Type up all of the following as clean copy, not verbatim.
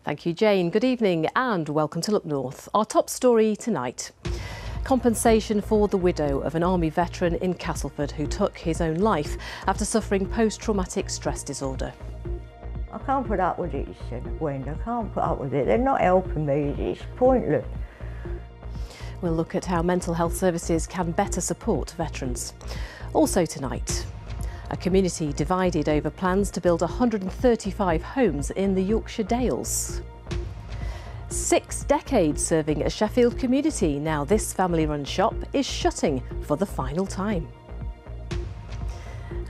Thank you, Jane. Good evening and welcome to Look North. Our top story tonight. Compensation for the widow of an army veteran in Castleford who took his own life after suffering post-traumatic stress disorder. I can't put up with it, he said, Wendy. I can't put up with it. They're not helping me. It's pointless. We'll look at how mental health services can better support veterans. Also tonight, a community divided over plans to build 135 homes in the Yorkshire Dales. 6 decades serving a Sheffield community, now this family-run shop is shutting for the final time.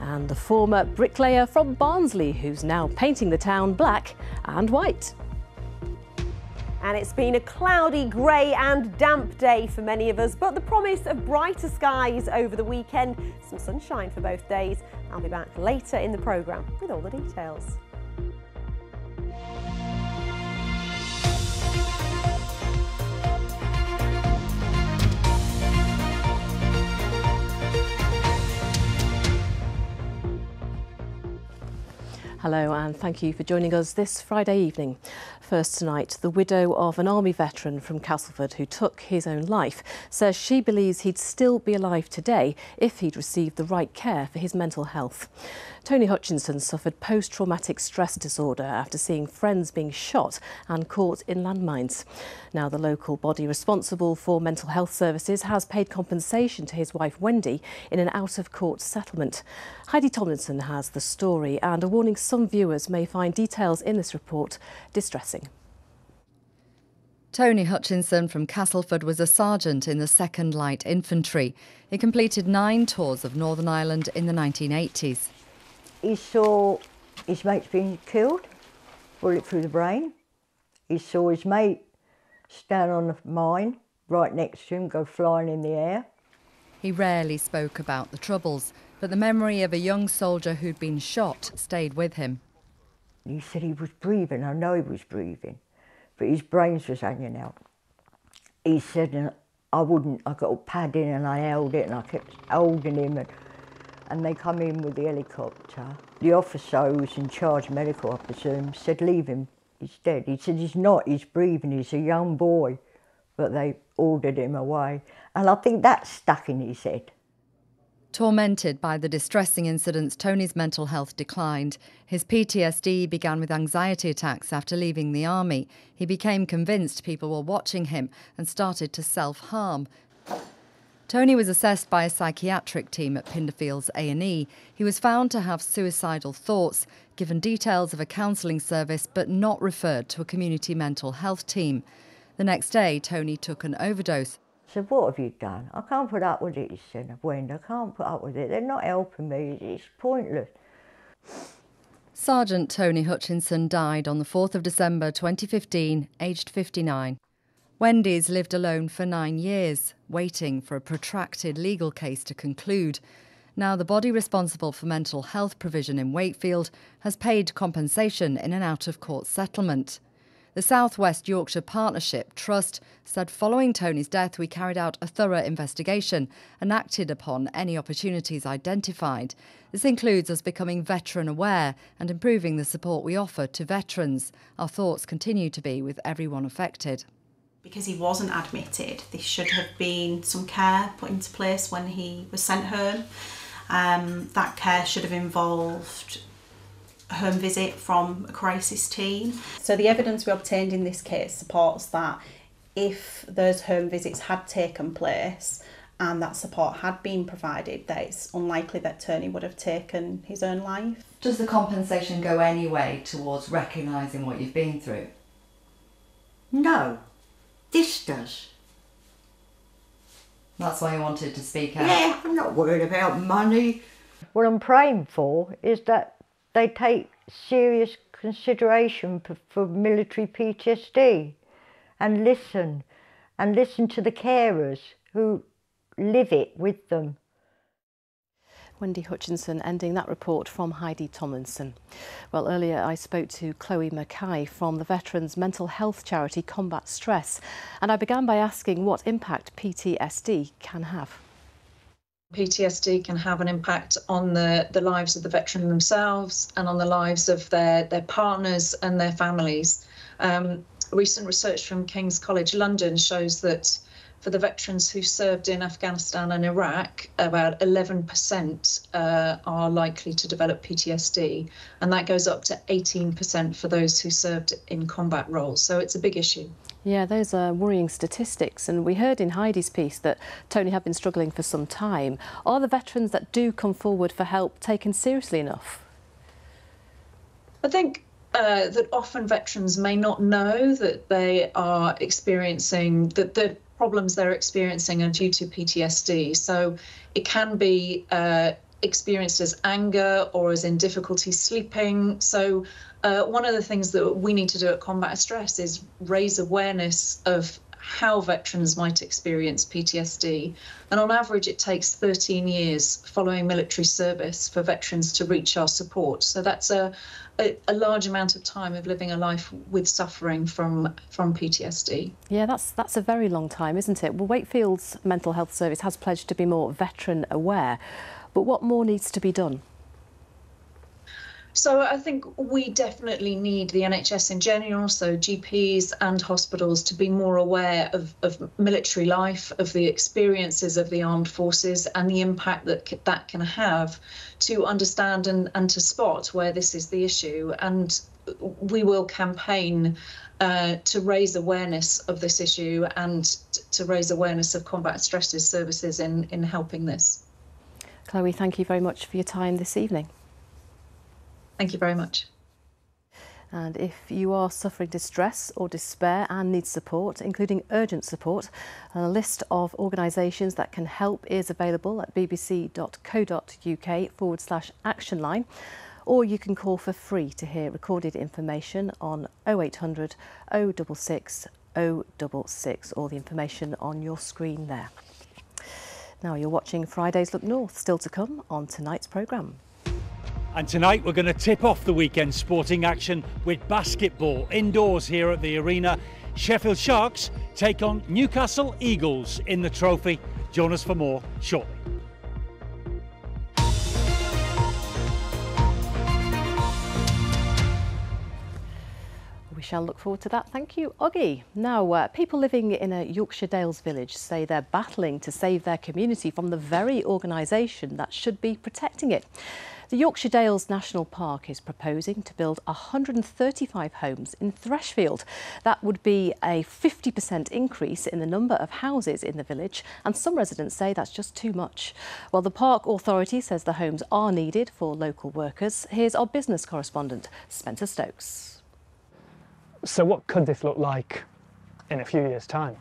And the former bricklayer from Barnsley who's now painting the town black and white. And it's been a cloudy, grey and damp day for many of us, but the promise of brighter skies over the weekend, some sunshine for both days. I'll be back later in the programme with all the details. Hello and thank you for joining us this Friday evening. First tonight, the widow of an army veteran from Castleford who took his own life says she believes he'd still be alive today if he'd received the right care for his mental health. Tony Hutchinson suffered post-traumatic stress disorder after seeing friends being shot and caught in landmines. Now the local body responsible for mental health services has paid compensation to his wife Wendy in an out-of-court settlement. Heidi Tomlinson has the story and a warning some viewers may find details in this report distressing. Tony Hutchinson from Castleford was a sergeant in the 2nd Light Infantry. He completed 9 tours of Northern Ireland in the 1980s. He saw his mates being killed, bullet through the brain. He saw his mate stand on a mine right next to him, go flying in the air. He rarely spoke about the troubles, but the memory of a young soldier who'd been shot stayed with him. He said he was breathing. I know he was breathing, but his brains was hanging out. He said, I got a pad in and I held it and I kept holding him and they come in with the helicopter. The officer who was in charge, medical, I presume, said, leave him, he's dead. He said, he's not, he's breathing, he's a young boy. But they ordered him away. And I think that stuck in his head. Tormented by the distressing incidents, Tony's mental health declined. His PTSD began with anxiety attacks after leaving the army. He became convinced people were watching him and started to self-harm. Tony was assessed by a psychiatric team at Pinderfields A&E. He was found to have suicidal thoughts, given details of a counselling service but not referred to a community mental health team. The next day, Tony took an overdose. I said, what have you done? I can't put up with it, he said, Wendy. I can't put up with it. They're not helping me. It's pointless. Sergeant Tony Hutchinson died on the 4th of December 2015, aged 59. Wendy's lived alone for 9 years, waiting for a protracted legal case to conclude. Now the body responsible for mental health provision in Wakefield has paid compensation in an out-of-court settlement. The South West Yorkshire Partnership Trust said following Tony's death we carried out a thorough investigation and acted upon any opportunities identified. This includes us becoming veteran aware and improving the support we offer to veterans. Our thoughts continue to be with everyone affected. Because he wasn't admitted, there should have been some care put into place when he was sent home. That care should have involved a home visit from a crisis team. So the evidence we obtained in this case supports that if those home visits had taken place and that support had been provided, that it's unlikely that Tony would have taken his own life. Does the compensation go any way towards recognising what you've been through? No. This does. That's why you wanted to speak out? Yeah, I'm not worried about money. What I'm praying for is that they take serious consideration for military PTSD and listen to the carers who live it with them. Wendy Hutchinson ending that report from Heidi Tomlinson. Well, earlier I spoke to Chloe Mackay from the veterans' mental health charity Combat Stress, and I began by asking what impact PTSD can have. PTSD can have an impact on the lives of the veteran themselves and on the lives of their partners and their families. Recent research from King's College London shows that for the veterans who served in Afghanistan and Iraq, about 11% are likely to develop PTSD, and that goes up to 18% for those who served in combat roles. So it's a big issue. Yeah, those are worrying statistics, and we heard in Heidi's piece that Tony had been struggling for some time. Are the veterans that do come forward for help taken seriously enough? I think that often veterans may not know that they are experiencing, that the problems they're experiencing are due to PTSD. So it can be experienced as anger or as in difficulty sleeping. So one of the things that we need to do at Combat Stress is raise awareness of how veterans might experience PTSD. And on average, it takes 13 years following military service for veterans to reach our support. So that's a large amount of time of living a life with suffering from PTSD. Yeah, that's a very long time, isn't it? Well, Wakefield's mental health service has pledged to be more veteran aware, but what more needs to be done? So I think we definitely need the NHS in general, so GPs and hospitals, to be more aware of military life, of the experiences of the armed forces and the impact that can have, to understand and to spot where this is the issue. And we will campaign to raise awareness of this issue and to raise awareness of Combat Stress services in helping this. Chloe, thank you very much for your time this evening. Thank you very much. And if you are suffering distress or despair and need support, including urgent support, a list of organisations that can help is available at bbc.co.uk/action line, or you can call for free to hear recorded information on 0800 066 066, all the information on your screen there. Now you're watching Friday's Look North, still to come on tonight's programme. And tonight we're going to tip off the weekend sporting action with basketball indoors here at the arena. Sheffield Sharks take on Newcastle Eagles in the trophy. Join us for more shortly. We shall look forward to that. Thank you, Oggy. Now, people living in a Yorkshire Dales village say they're battling to save their community from the very organisation that should be protecting it. The Yorkshire Dales National Park is proposing to build 135 homes in Threshfield. That would be a 50% increase in the number of houses in the village, and some residents say that's just too much. Well, the Park Authority says the homes are needed for local workers. Here's our business correspondent, Spencer Stokes. So what could this look like in a few years' time?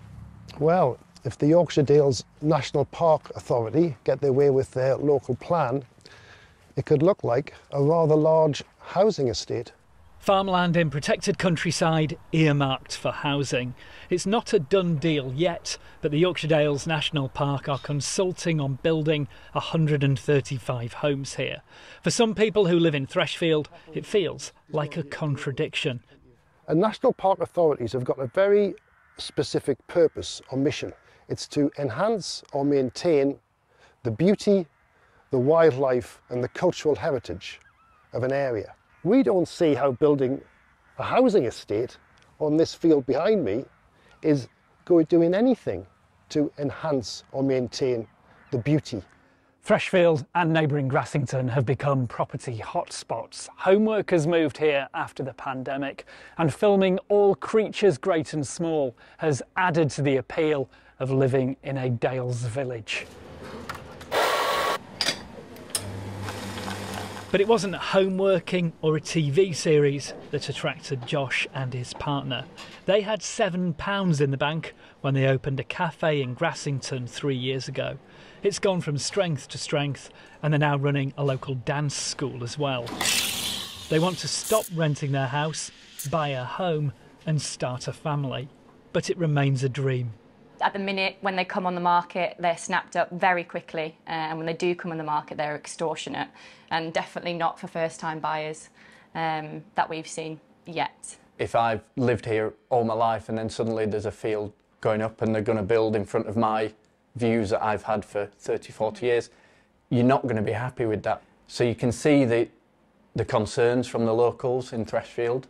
Well, if the Yorkshire Dales National Park Authority get their way with their local plan, it could look like a rather large housing estate. Farmland in protected countryside earmarked for housing. It's not a done deal yet, but the Yorkshire Dales National Park are consulting on building 135 homes here. For some people who live in Threshfield, it feels like a contradiction. And national park authorities have got a very specific purpose or mission. It's to enhance or maintain the beauty, the wildlife and the cultural heritage of an area. We don't see how building a housing estate on this field behind me is doing anything to enhance or maintain the beauty. Threshfield and neighbouring Grassington have become property hotspots. Home workers moved here after the pandemic, and filming all creatures great and small has added to the appeal of living in a Dales village. But it wasn't home working or a TV series that attracted Josh and his partner. They had £7 in the bank when they opened a cafe in Grassington 3 years ago. It's gone from strength to strength, and they're now running a local dance school as well. They want to stop renting their house, buy a home and start a family. But it remains a dream. At the minute, when they come on the market, they're snapped up very quickly, and when they do come on the market, they're extortionate, and definitely not for first-time buyers that we've seen yet. If I've lived here all my life and then suddenly there's a field going up and they're going to build in front of my views that I've had for 30, 40 years, you're not going to be happy with that. So you can see the concerns from the locals in Threshfield,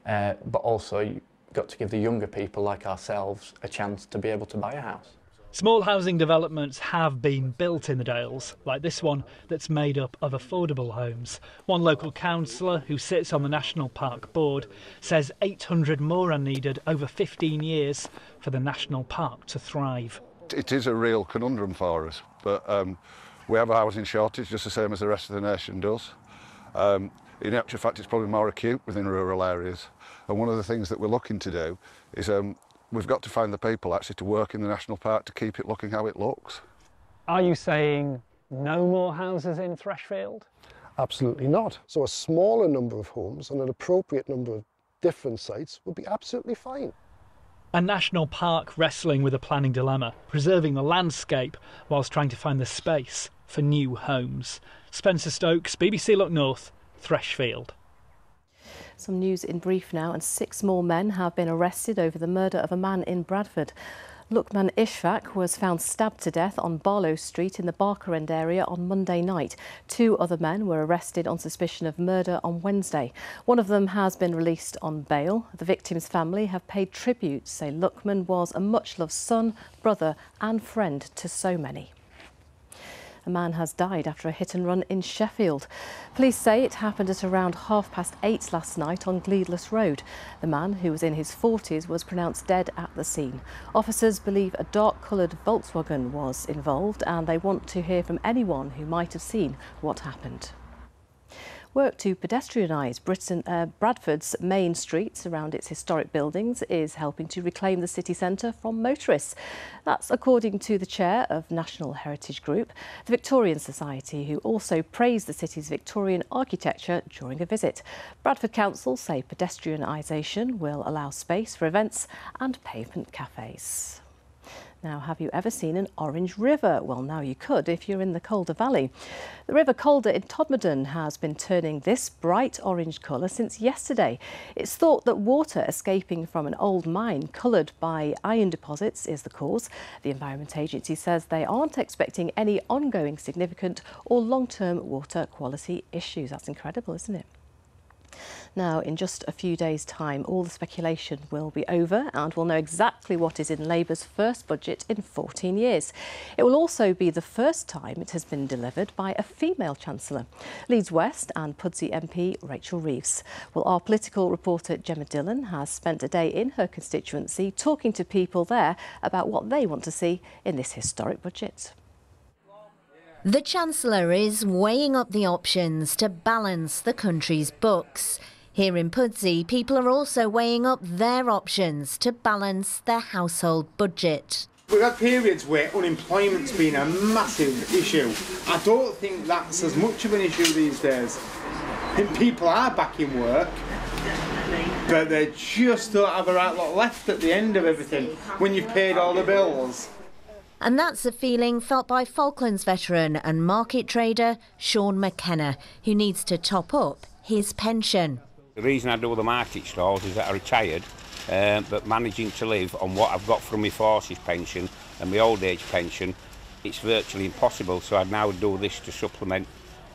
but also you've got to give the younger people like ourselves a chance to be able to buy a house. Small housing developments have been built in the Dales, like this one that's made up of affordable homes. One local councillor who sits on the National Park Board says 800 more are needed over 15 years for the National Park to thrive. It is a real conundrum for us, but we have a housing shortage just the same as the rest of the nation does. In actual fact, it's probably more acute within rural areas. And one of the things that we're looking to do is we've got to find the people actually to work in the national park to keep it looking how it looks. Are you saying no more houses in Threshfield? Absolutely not. So a smaller number of homes on an appropriate number of different sites would be absolutely fine. A national park wrestling with a planning dilemma, preserving the landscape whilst trying to find the space for new homes. Spencer Stokes, BBC Look North, Threshfield. Some news in brief now, and 6 more men have been arrested over the murder of a man in Bradford. Luqman Ishfaq was found stabbed to death on Barlow Street in the Barker End area on Monday night. 2 other men were arrested on suspicion of murder on Wednesday. One of them has been released on bail. The victim's family have paid tribute, say Luqman was a much-loved son, brother and friend to so many. A man has died after a hit and run in Sheffield. Police say it happened at around 8:30 last night on Gleadless Road. The man, who was in his 40s, was pronounced dead at the scene. Officers believe a dark-coloured Volkswagen was involved, and they want to hear from anyone who might have seen what happened. Work to pedestrianise Bradford's main streets around its historic buildings is helping to reclaim the city centre from motorists. That's according to the chair of National Heritage Group, the Victorian Society, who also praised the city's Victorian architecture during a visit. Bradford Council say pedestrianisation will allow space for events and pavement cafes. Now, have you ever seen an orange river? Well, now you could if you're in the Calder Valley. The River Calder in Todmorden has been turning this bright orange colour since yesterday. It's thought that water escaping from an old mine coloured by iron deposits is the cause. The Environment Agency says they aren't expecting any ongoing significant or long-term water quality issues. That's incredible, isn't it? Now, in just a few days' time, all the speculation will be over and we'll know exactly what is in Labour's first budget in 14 years. It will also be the first time it has been delivered by a female Chancellor. Leeds West and Pudsey MP Rachel Reeves. Well, our political reporter Gemma Dillon has spent a day in her constituency talking to people there about what they want to see in this historic budget. The Chancellor is weighing up the options to balance the country's books. Here in Pudsey, people are also weighing up their options to balance their household budget. We've had periods where unemployment's been a massive issue. I don't think that's as much of an issue these days. I think people are back in work, but they just don't have a right lot left at the end of everything when you've paid all the bills. And that's a feeling felt by Falklands veteran and market trader Sean McKenna, who needs to top up his pension. The reason I do the market stalls is that I retired, but managing to live on what I've got from my forces pension and my old age pension, it's virtually impossible. So I now do this to supplement,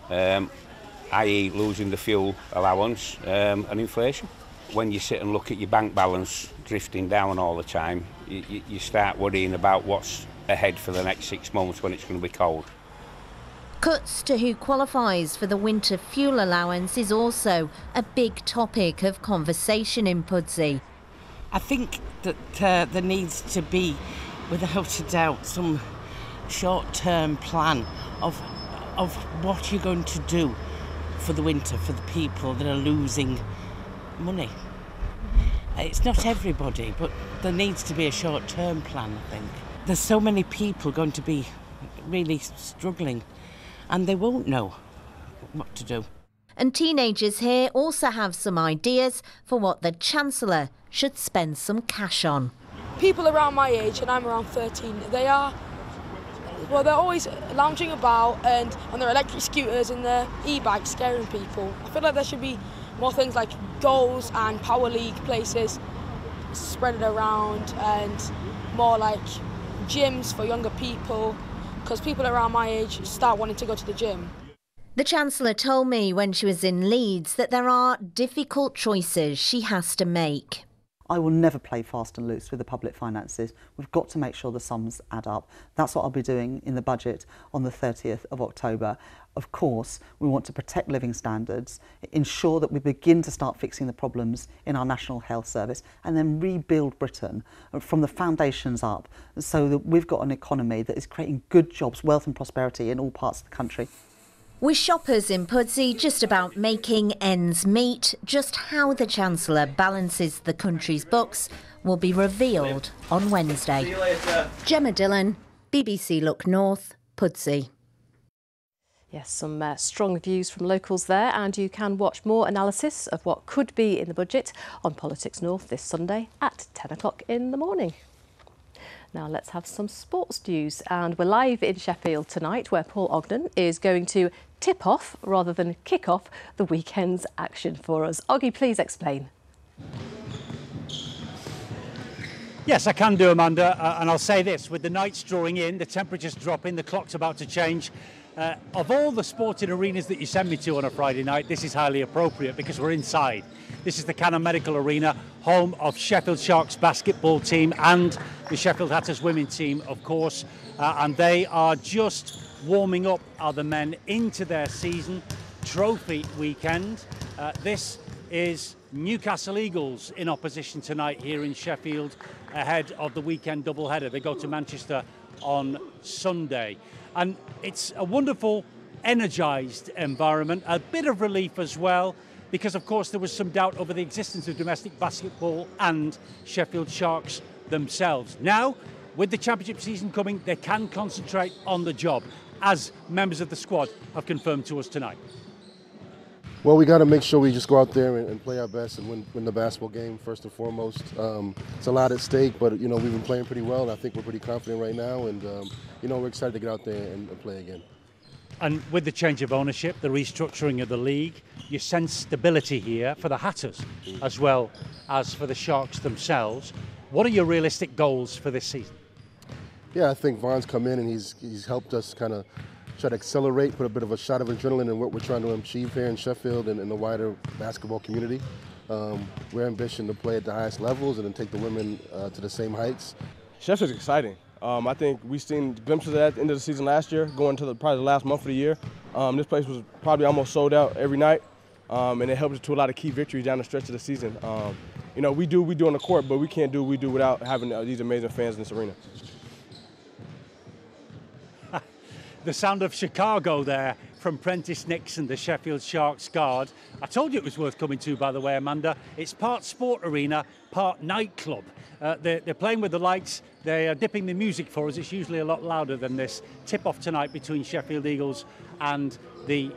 i.e. losing the fuel allowance and inflation. When you sit and look at your bank balance drifting down all the time, you start worrying about what's ahead for the next 6 months when it's going to be cold. Cuts to who qualifies for the winter fuel allowance is also a big topic of conversation in Pudsey. I think that there needs to be, without a doubt, some short-term plan of what you're going to do for the winter for the people that are losing money. It's not everybody, but there needs to be a short-term plan, I think. There's so many people going to be really struggling and they won't know what to do. And teenagers here also have some ideas for what the Chancellor should spend some cash on. People around my age, and I'm around 13, they're always lounging about and on their electric scooters and their e-bikes scaring people. I feel like there should be more things like goals and power league places spread it around, and more like gyms for younger people, because people around my age start wanting to go to the gym. The Chancellor told me when she was in Leeds that there are difficult choices she has to make. I will never play fast and loose with the public finances. We've got to make sure the sums add up. That's what I'll be doing in the budget on the 30th of October. Of course, we want to protect living standards, ensure that we begin to start fixing the problems in our National Health Service, and then rebuild Britain from the foundations up so that we've got an economy that is creating good jobs, wealth and prosperity in all parts of the country. With shoppers in Pudsey just about making ends meet, just how the Chancellor balances the country's books will be revealed on Wednesday. See you later. Gemma Dillon, BBC Look North, Pudsey. Yes, some strong views from locals there, and you can watch more analysis of what could be in the budget on Politics North this Sunday at 10 o'clock in the morning. Now let's have some sports news, and we're live in Sheffield tonight where Paul Ogden is going to tip off rather than kick off the weekend's action for us. Oggy, please explain. Yes, I can do, Amanda, and I'll say this, with the nights drawing in, the temperatures dropping, the clock's about to change. Of all the sporting arenas that you send me to on a Friday night, this is highly appropriate because we're inside. This is the Cannon Medical Arena, home of Sheffield Sharks basketball team and the Sheffield Hatters women's team, of course, and they are just warming up, are the men, into their season trophy weekend. This is Newcastle Eagles in opposition tonight here in Sheffield ahead of the weekend doubleheader. They go to Manchester on Sunday. And it's a wonderful, energised environment, a bit of relief as well, because of course there was some doubt over the existence of domestic basketball and Sheffield Sharks themselves. Now, with the championship season coming, they can concentrate on the job, as members of the squad have confirmed to us tonight. Well, we got to make sure we just go out there and play our best and win the basketball game first and foremost. It's a lot at stake, but you know we've been playing pretty well, and I think we're pretty confident right now, and you know we're excited to get out there and play again. And with the change of ownership, the restructuring of the league, you sense stability here for the Hatters as well as for the Sharks themselves. What are your realistic goals for this season? Yeah, I think Vaughn's come in and he's helped us kind of try to accelerate, put a bit of a shot of adrenaline in what we're trying to achieve here in Sheffield and in the wider basketball community. We're ambitious to play at the highest levels and then take the women to the same heights. Sheffield's exciting. I think we've seen glimpses at the end of the season last year, going to probably the last month of the year. This place was probably almost sold out every night, and it helped us to a lot of key victories down the stretch of the season. You know, we do on the court, but we can't do what we do without having these amazing fans in this arena. The sound of Chicago there from Prentice Nixon, the Sheffield Sharks guard. I told you it was worth coming to, by the way, Amanda. It's part sport arena, part nightclub. They're playing with the lights. They are dipping the music for us. It's usually a lot louder than this. Tip-off tonight between Sheffield Eagles and the,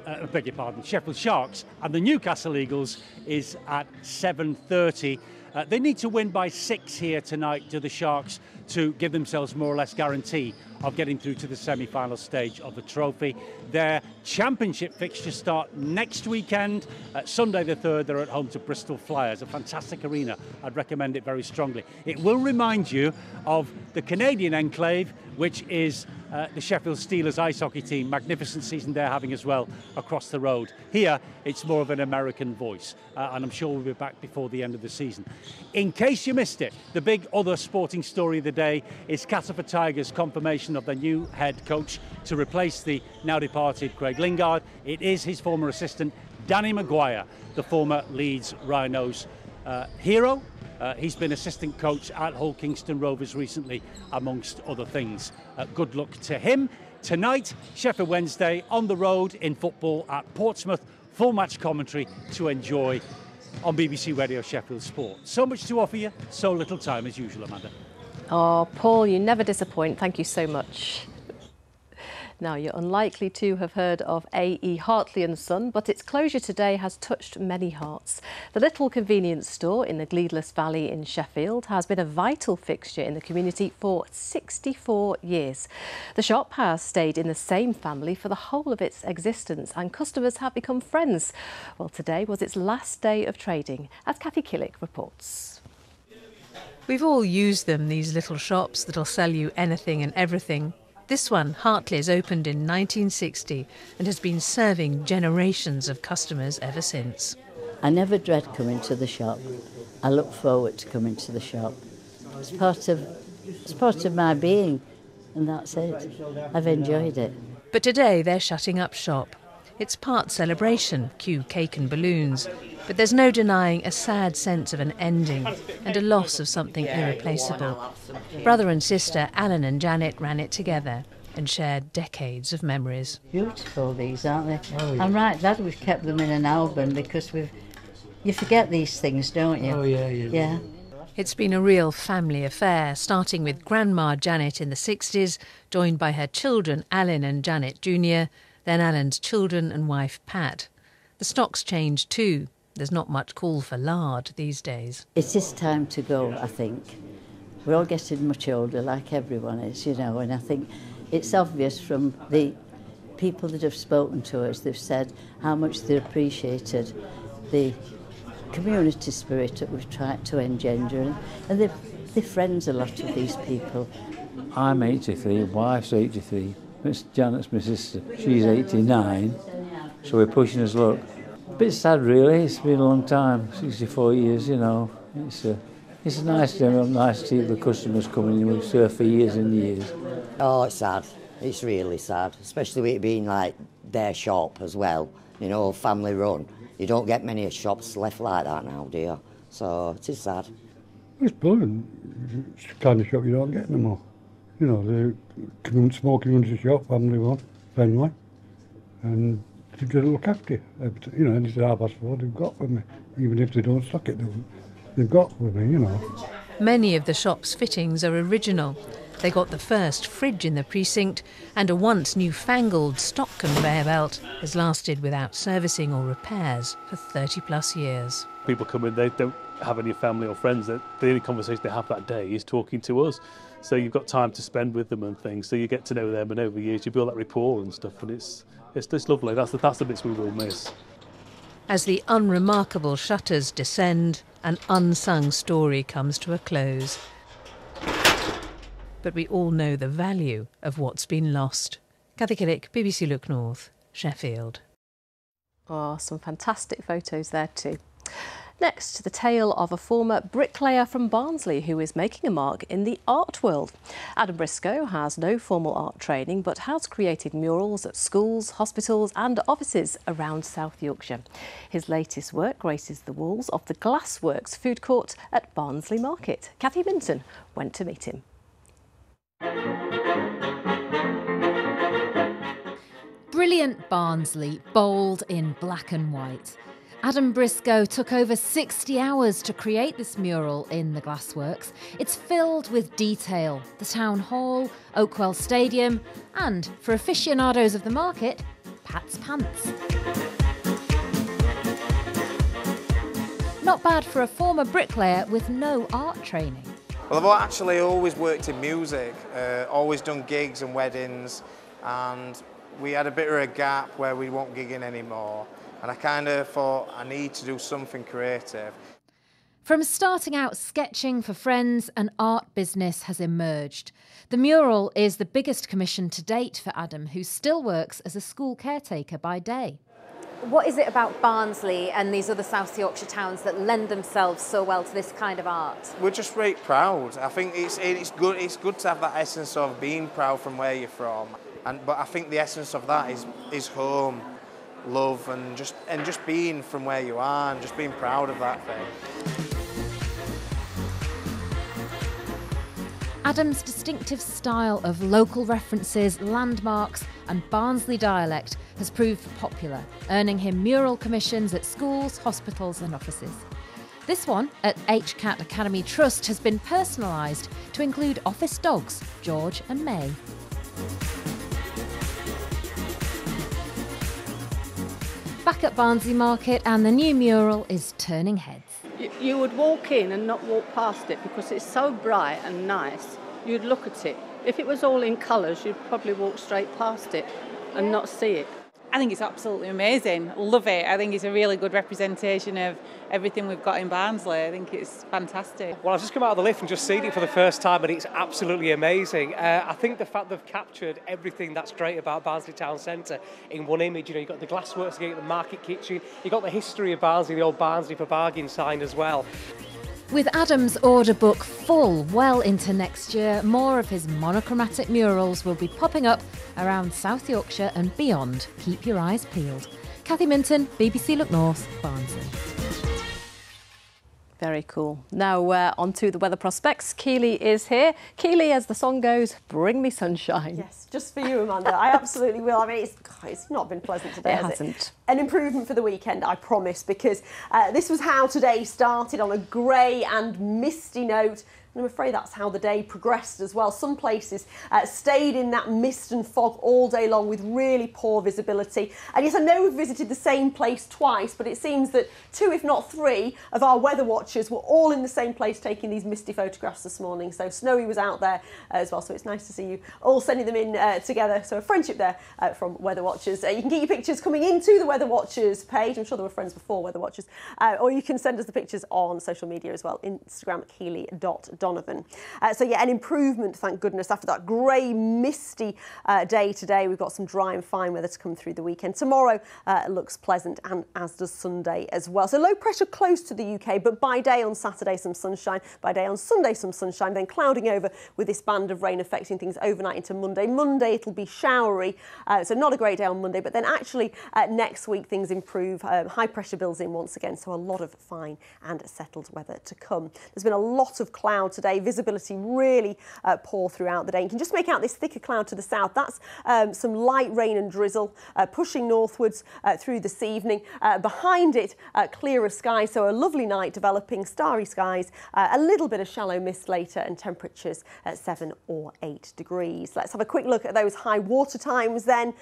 Sheffield Sharks and the Newcastle Eagles is at 7:30. They need to win by 6 here tonight to the Sharks to give themselves more or less guarantee of getting through to the semi-final stage of the trophy. Their championship fixtures start next weekend. Sunday the 3rd, they're at home to Bristol Flyers, a fantastic arena. I'd recommend it very strongly. It will remind you of the Canadian enclave, which is the Sheffield Steelers ice hockey team. Magnificent season they're having as well across the road. Here, it's more of an American voice, and I'm sure we'll be back before the end of the season. In case you missed it, the big other sporting story of the day is Castleford Tigers' confirmation of their new head coach to replace the now departed Craig Lingard. It is his former assistant, Danny Maguire, the former Leeds Rhinos hero. He's been assistant coach at Hull Kingston Rovers recently, amongst other things. Good luck to him. Tonight, Sheffield Wednesday on the road in football at Portsmouth. Full match commentary to enjoy on BBC Radio Sheffield Sport. So much to offer you, so little time as usual, Amanda. Oh, Paul, you never disappoint. Thank you so much. Now, you're unlikely to have heard of A.E. Hartley & Son, but its closure today has touched many hearts. The little convenience store in the Gleadless Valley in Sheffield has been a vital fixture in the community for 64 years. The shop has stayed in the same family for the whole of its existence, and customers have become friends. Well, today was its last day of trading, as Kathy Killick reports. We've all used them, these little shops that'll sell you anything and everything. This one, Hartley's, opened in 1960 and has been serving generations of customers ever since. I never dread coming to the shop. I look forward to coming to the shop. It's part of my being, and that's it. I've enjoyed it. But today they're shutting up shop. It's part celebration, cue cake and balloons, but there's no denying a sad sense of an ending and a loss of something irreplaceable. Brother and sister Alan and Janet ran it together and shared decades of memories. Beautiful, these, aren't they? Oh, yeah. I'm right glad we've kept them in an album, because you forget these things, don't you? Oh, yeah. Yeah. It's been a real family affair, starting with Grandma Janet in the 60s, joined by her children Alan and Janet Jr., then Alan's children and wife Pat. The stock's changed too. There's not much call for lard these days. It is time to go, I think. We're all getting much older, like everyone is, and I think it's obvious from the people that have spoken to us. They've said how much they appreciated the community spirit that we've tried to engender, and they're friends, a lot of these people. I'm 83, wife's 83, Miss Janet's my sister, she's 89, so we're pushing his luck. A bit sad really, it's been a long time, 64 years, It's nice to see the customers coming in. We've served for years and years. Oh, it's sad. It's really sad, especially with it being like their shop as well, family run. You don't get many shops left like that now, do you? So it is sad. It's brilliant. It's the kind of shop you don't get anymore. The small community shop, family run, friendly, and they look after you. Anything I've asked for, they've got for me. Even if they don't stock it, they've got for me, Many of the shop's fittings are original. They got the first fridge in the precinct, and a once newfangled stock conveyor belt has lasted without servicing or repairs for 30 plus years. People come in, they don't have any family or friends. The only conversation they have that day is talking to us. So you've got time to spend with them and things, so you get to know them, and over years you build that rapport and stuff, and it's just lovely. That's the bits we will miss. As the unremarkable shutters descend, an unsung story comes to a close. But we all know the value of what's been lost. Cathy Killick, BBC Look North, Sheffield. Oh, some fantastic photos there too. Next, the tale of a former bricklayer from Barnsley who is making a mark in the art world. Adam Briscoe has no formal art training but has created murals at schools, hospitals and offices around South Yorkshire. His latest work graces the walls of the Glassworks food court at Barnsley Market. Cathy Minton went to meet him. Brilliant Barnsley, bold in black and white. Adam Briscoe took over 60 hours to create this mural in the Glassworks. It's filled with detail. The Town Hall, Oakwell Stadium, and, for aficionados of the market, Pat's Pants. Not bad for a former bricklayer with no art training. Well, I've actually always worked in music, always done gigs and weddings, and we had a bit of a gap where we weren't gigging anymore. And I kind of thought I need to do something creative. From starting out sketching for friends, an art business has emerged. The mural is the biggest commission to date for Adam, who still works as a school caretaker by day. What is it about Barnsley and these other South Yorkshire towns that lend themselves so well to this kind of art? We're just really proud. I think it's good to have that essence of being proud from where you're from. But I think the essence of that is home. Love and just being from where you are and just being proud of that thing. Adam's distinctive style of local references, landmarks and Barnsley dialect has proved popular, earning him mural commissions at schools, hospitals and offices. This one at HCAT Academy Trust has been personalised to include office dogs, George and May. Back at Barnsley Market, and the new mural is turning heads. You would walk in and not walk past it because it's so bright and nice. You'd look at it. If it was all in colours, you'd probably walk straight past it and not see it. I think it's absolutely amazing. Love it. I think it's a really good representation of everything we've got in Barnsley. I think it's fantastic. Well, I've just come out of the lift and just seen it for the first time, and it's absolutely amazing. I think the fact they've captured everything that's great about Barnsley Town Centre in one image. You know, you've got the glassworks, you've got the market kitchen, you've got the history of Barnsley, the old Barnsley for Bargain sign as well. With Adam's order book full well into next year, more of his monochromatic murals will be popping up around South Yorkshire and beyond. Keep your eyes peeled. Cathy Minton, BBC Look North, Barnsley. Very cool. Now on to the weather prospects. Keely is here. Keely, as the song goes, bring me sunshine. Yes, just for you, Amanda. I absolutely will. I mean, it's not been pleasant today, It has hasn't. An improvement for the weekend, I promise, because this was how today started, on a grey and misty note. And I'm afraid that's how the day progressed as well. Some places stayed in that mist and fog all day long with really poor visibility. And yes, I know we've visited the same place twice, but it seems that 2, if not 3, of our weather watchers were all in the same place taking these misty photographs this morning. So Snowy was out there as well. So it's nice to see you all sending them in together. So a friendship there from Weather Watchers. You can get your pictures coming into the Weather Watchers page. I'm sure there were friends before Weather Watchers. Or you can send us the pictures on social media as well. Instagram, Keely.Donovan. So yeah, an improvement, thank goodness, after that grey, misty day today. We've got some dry and fine weather to come through the weekend. Tomorrow looks pleasant, and as does Sunday as well. So low pressure close to the UK, but by day on Saturday some sunshine, by day on Sunday some sunshine, then clouding over with this band of rain affecting things overnight into Monday. Monday it'll be showery, so not a great day on Monday, but then actually next week things improve. High pressure builds in once again, so a lot of fine and settled weather to come. There's been a lot of cloud today, visibility really poor throughout the day. You can just make out this thicker cloud to the south. That's some light rain and drizzle pushing northwards through this evening. Behind it, clearer skies, so a lovely night developing, starry skies, a little bit of shallow mist later, and temperatures at 7 or 8 degrees. Let's have a quick look at those high water times then.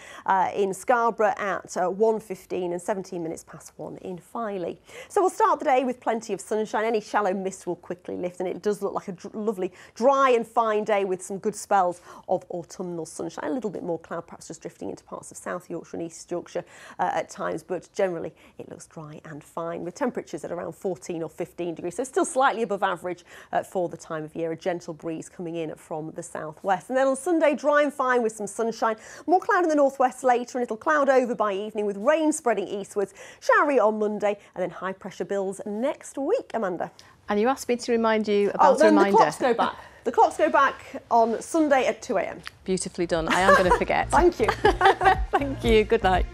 In Scarborough at 1:15 and 17 minutes past 1 in Filey. So we'll start the day with plenty of sunshine. Any shallow mist will quickly lift, and it does look like a lovely dry and fine day with some good spells of autumnal sunshine. A little bit more cloud perhaps just drifting into parts of South Yorkshire and East Yorkshire at times, but generally it looks dry and fine with temperatures at around 14 or 15 degrees, so still slightly above average for the time of year. A gentle breeze coming in from the southwest. And then on Sunday, dry and fine with some sunshine, more cloud in the northwest later, and it'll cloud over by evening with rain spreading eastwards, showery on Monday, and then high pressure builds next week, Amanda. And you asked me to remind you about a reminder. The clocks go back. The clocks go back on Sunday at 2 a.m. Beautifully done. I am going to forget. Thank you. Thank you. Good night.